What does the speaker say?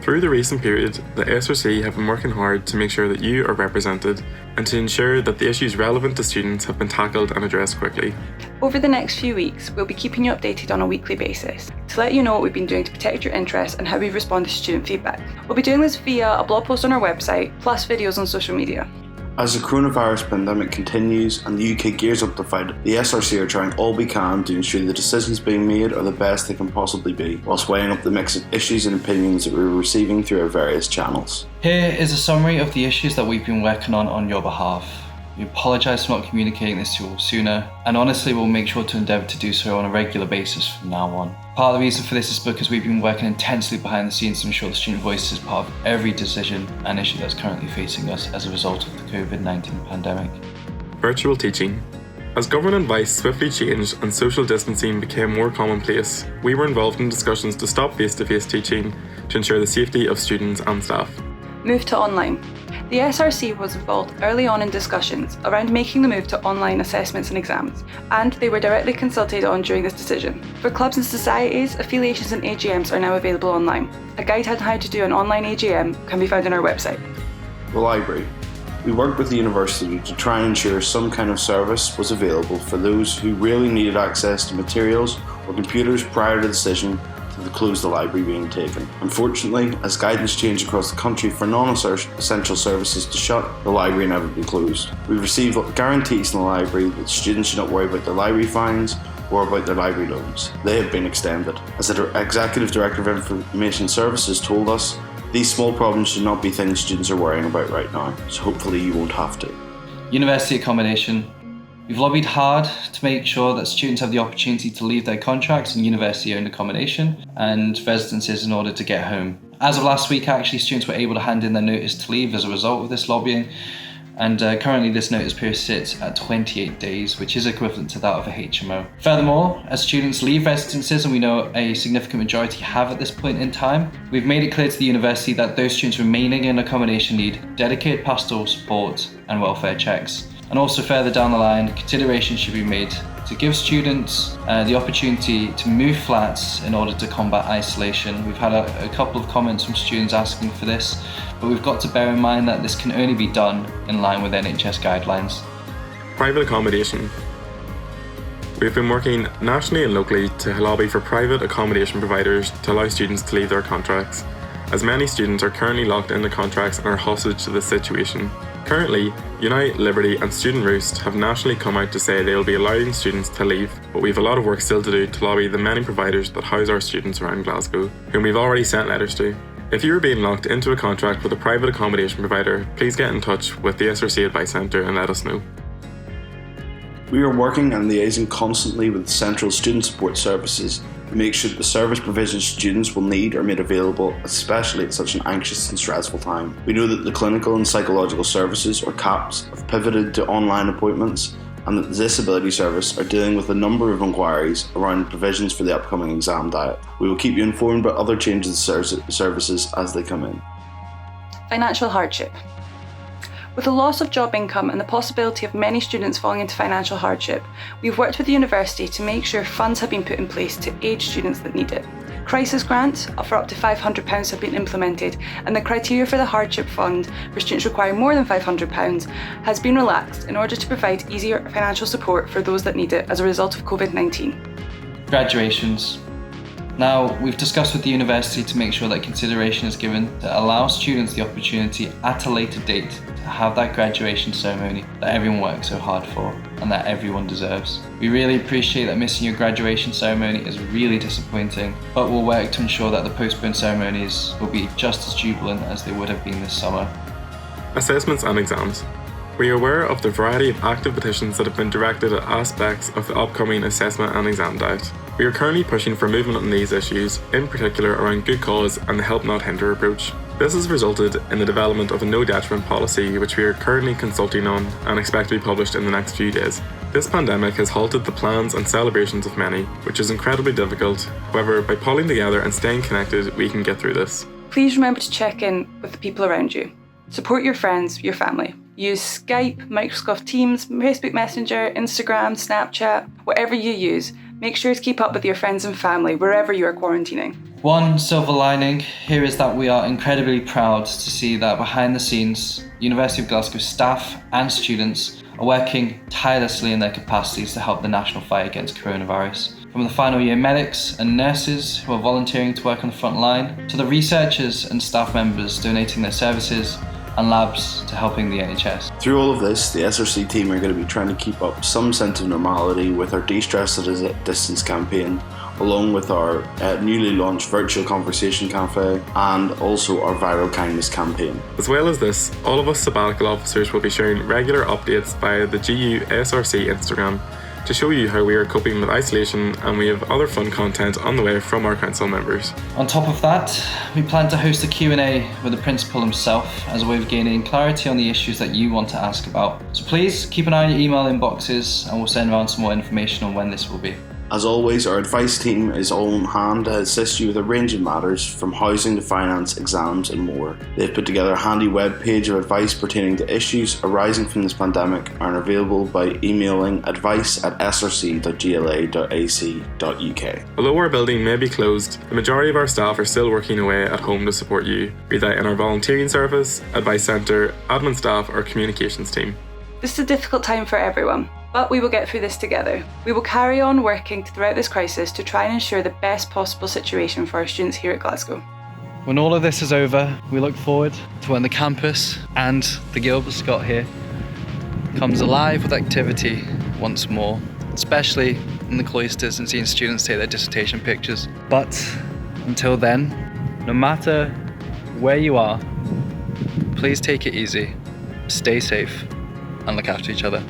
Through the recent period, the SRC have been working hard to make sure that you are represented and to ensure that the issues relevant to students have been tackled and addressed quickly. Over the next few weeks, we'll be keeping you updated on a weekly basis to let you know what we've been doing to protect your interests and how we respond to student feedback. We'll be doing this via a blog post on our website, plus videos on social media. As the coronavirus pandemic continues and the UK gears up to fight it, the SRC are trying all we can to ensure the decisions being made are the best they can possibly be, whilst weighing up the mix of issues and opinions that we're receiving through our various channels. Here is a summary of the issues that we've been working on your behalf. We apologise for not communicating this to you all sooner, and honestly we'll make sure to endeavour to do so on a regular basis from now on. Part of the reason for this is because we've been working intensely behind the scenes to ensure the student voice is part of every decision and issue that's currently facing us as a result of the COVID-19 pandemic. Virtual teaching. As government advice swiftly changed and social distancing became more commonplace, we were involved in discussions to stop face-to-face teaching to ensure the safety of students and staff. Move to online. The SRC was involved early on in discussions around making the move to online assessments and exams, and they were directly consulted on during this decision. For clubs and societies, affiliations and AGMs are now available online. A guide on how to do an online AGM can be found on our website. The library. We worked with the university to try and ensure some kind of service was available for those who really needed access to materials or computers prior to the decision to close the library being taken. Unfortunately, as guidance changed across the country for non-essential services to shut, the library inevitably closed. We've received guarantees from the library that students should not worry about their library fines or about their library loans. They have been extended. As the Executive Director of Information Services told us, these small problems should not be things students are worrying about right now, so hopefully you won't have to. University accommodation. We've lobbied hard to make sure that students have the opportunity to leave their contracts in university-owned accommodation and residences in order to get home. As of last week, actually, students were able to hand in their notice to leave as a result of this lobbying, and currently this notice period sits at 28 days, which is equivalent to that of a HMO. Furthermore, as students leave residences, and we know a significant majority have at this point in time, we've made it clear to the university that those students remaining in accommodation need dedicated pastoral support and welfare checks. And also further down the line, consideration should be made to give students the opportunity to move flats in order to combat isolation. We've had a couple of comments from students asking for this, but we've got to bear in mind that this can only be done in line with NHS guidelines. Private accommodation. We've been working nationally and locally to lobby for private accommodation providers to allow students to leave their contracts, as many students are currently locked into contracts and are hostage to this situation. Currently, Unite, Liberty and Student Roost have nationally come out to say they will be allowing students to leave, but we have a lot of work still to do to lobby the many providers that house our students around Glasgow, whom we've already sent letters to. If you are being locked into a contract with a private accommodation provider, please get in touch with the SRC Advice Centre and let us know. We are working and liaising constantly with Central Student Support Services to make sure that the service provisions students will need are made available, especially at such an anxious and stressful time. We know that the clinical and psychological services, or CAPS, have pivoted to online appointments, and that the Disability Service are dealing with a number of inquiries around provisions for the upcoming exam diet. We will keep you informed about other changes to services as they come in. Financial hardship. With the loss of job income and the possibility of many students falling into financial hardship, we've worked with the university to make sure funds have been put in place to aid students that need it. Crisis grants for up to £500 have been implemented, and the criteria for the hardship fund for students requiring more than £500 has been relaxed in order to provide easier financial support for those that need it as a result of COVID-19. Graduations. Now, we've discussed with the university to make sure that consideration is given to allow students the opportunity at a later date to have that graduation ceremony that everyone works so hard for and that everyone deserves. We really appreciate that missing your graduation ceremony is really disappointing, but we'll work to ensure that the postponed ceremonies will be just as jubilant as they would have been this summer. Assessments and exams. We are aware of the variety of active petitions that have been directed at aspects of the upcoming assessment and exam diet. We are currently pushing for movement on these issues, in particular around good cause and the help not hinder approach. This has resulted in the development of a no detriment policy, which we are currently consulting on and expect to be published in the next few days. This pandemic has halted the plans and celebrations of many, which is incredibly difficult. However, by pulling together and staying connected, we can get through this. Please remember to check in with the people around you. Support your friends, your family. Use Skype, Microsoft Teams, Facebook Messenger, Instagram, Snapchat, whatever you use. Make sure to keep up with your friends and family wherever you are quarantining. One silver lining here is that we are incredibly proud to see that behind the scenes, University of Glasgow staff and students are working tirelessly in their capacities to help the national fight against coronavirus. From the final year medics and nurses who are volunteering to work on the front line, to the researchers and staff members donating their services and labs to helping the NHS. Through all of this, the SRC team are going to be trying to keep up some sense of normality with our De-Stress at a Distance campaign, along with our newly launched virtual conversation cafe and also our viral kindness campaign. As well as this, all of us sabbatical officers will be sharing regular updates via the GUSRC Instagram to show you how we are coping with isolation, and we have other fun content on the way from our council members. On top of that, we plan to host a Q&A with the principal himself as a way of gaining clarity on the issues that you want to ask about. So please keep an eye on your email inboxes and we'll send around some more information on when this will be. As always, our advice team is all on hand to assist you with a range of matters from housing to finance, exams and more. They've put together a handy web page of advice pertaining to issues arising from this pandemic and are available by emailing advice@src.gla.ac.uk. Although our building may be closed, the majority of our staff are still working away at home to support you, be that in our volunteering service, advice centre, admin staff or communications team. This is a difficult time for everyone, but we will get through this together. We will carry on working throughout this crisis to try and ensure the best possible situation for our students here at Glasgow. When all of this is over, we look forward to when the campus and the Gilbert Scott here comes alive with activity once more, especially in the cloisters and seeing students take their dissertation pictures. But until then, no matter where you are, please take it easy, stay safe, and look after each other.